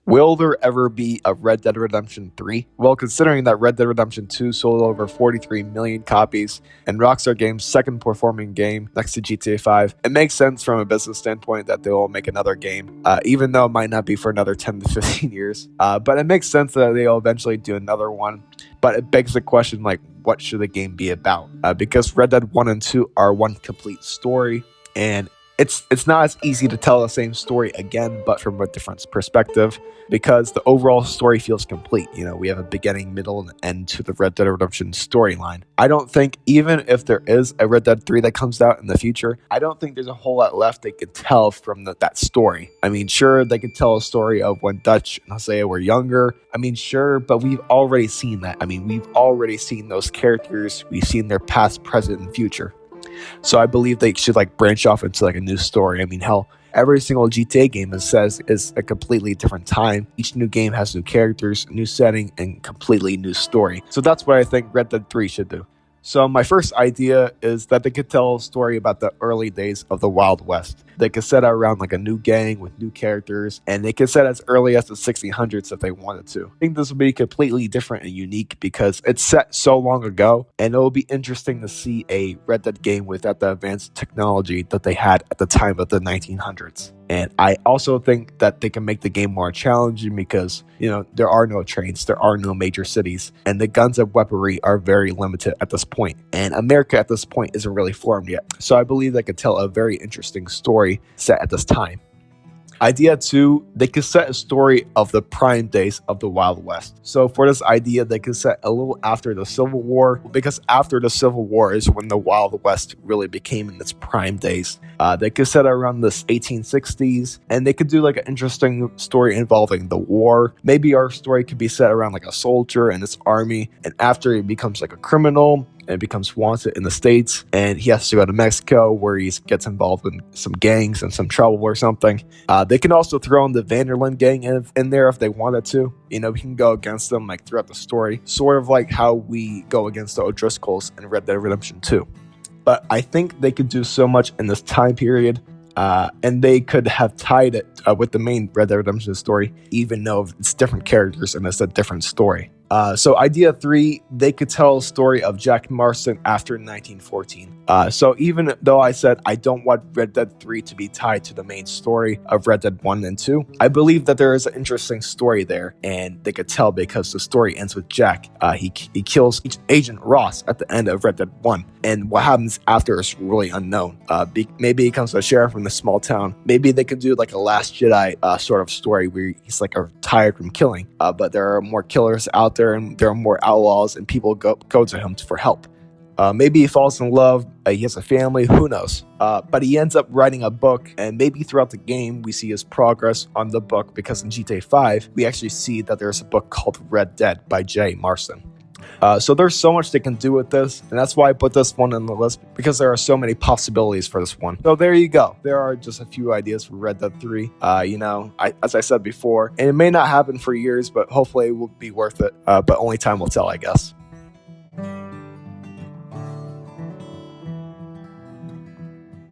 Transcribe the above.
Will there ever be a Red Dead Redemption 3? Well, considering that Red Dead Redemption 2 sold over 43 million copies and Rockstar Games' second performing game next to GTA 5, it makes sense from a business standpoint that they will make another game, even though it might not be for another 10 to 15 years. But it makes sense that they'll eventually do another one. But it begs the question, like, what should the game be about? Because Red Dead 1 and 2 are one complete story, and it's not as easy to tell the same story again, but from a different perspective, because the overall story feels complete. You know, we have a beginning, middle, and end to the Red Dead Redemption storyline. I don't think, even if there is a Red Dead 3 that comes out in the future, I don't think there's a whole lot left they could tell from that story. I mean, sure, they could tell a story of when Dutch and Hosea were younger. I mean, sure, but we've already seen that. I mean, we've already seen those characters. We've seen their past, present, and future. So I believe they should branch off into a new story. I mean, hell, every single GTA game is a completely different time. Each new game has new characters, new setting, and completely new story. So that's what I think Red Dead 3 should do. So my first idea is that they could tell a story about the early days of the Wild West. They could set out around a new gang with new characters, and they could set as early as the 1600s if they wanted to. I think this would be completely different and unique because it's set so long ago, and it will be interesting to see a Red Dead game without the advanced technology that they had at the time of the 1900s. And I also think that they can make the game more challenging because, there are no trains, there are no major cities, and the guns and weaponry are very limited at this point. And America at this point isn't really formed yet. So I believe they could tell a very interesting story set at this time. Idea 2, they could set a story of the prime days of the Wild West. So for this idea, they could set a little after the Civil War, because after the Civil War is when the Wild West really became in its prime days. They could set around the 1860s, and they could do an interesting story involving the war. Maybe our story could be set around a soldier and his army, and after he becomes a criminal, and becomes wanted in the States, and he has to go to Mexico where he gets involved in some gangs and some trouble or something. They can also throw in the Vanderland gang in there if they wanted to. We can go against them throughout the story, sort of like how we go against the O'Driscolls in Red Dead Redemption 2. But I think they could do so much in this time period, and they could have tied it with the main Red Dead Redemption story, even though it's different characters and it's a different story. So idea 3, they could tell a story of Jack Marston after 1914. So even though I said I don't want Red Dead 3 to be tied to the main story of Red Dead 1 and 2, I believe that there is an interesting story there, and they could tell because the story ends with Jack. He kills Agent Ross at the end of Red Dead 1, and what happens after is really unknown. Maybe he becomes a sheriff in a small town. Maybe they could do a Last Jedi sort of story where he's retired from killing, but there are more killers out there, and there are more outlaws, and people go to him for help. Maybe he falls in love, he has a family, who knows? But he ends up writing a book, and maybe throughout the game we see his progress on the book, because in GTA 5 we actually see that there's a book called Red Dead by J. Marston. So there's so much they can do with this, and that's why I put this one on the list, because there are so many possibilities for this one. So there you go. There are just a few ideas for Red Dead 3. As I said before, and it may not happen for years, but hopefully it will be worth it. But only time will tell, I guess.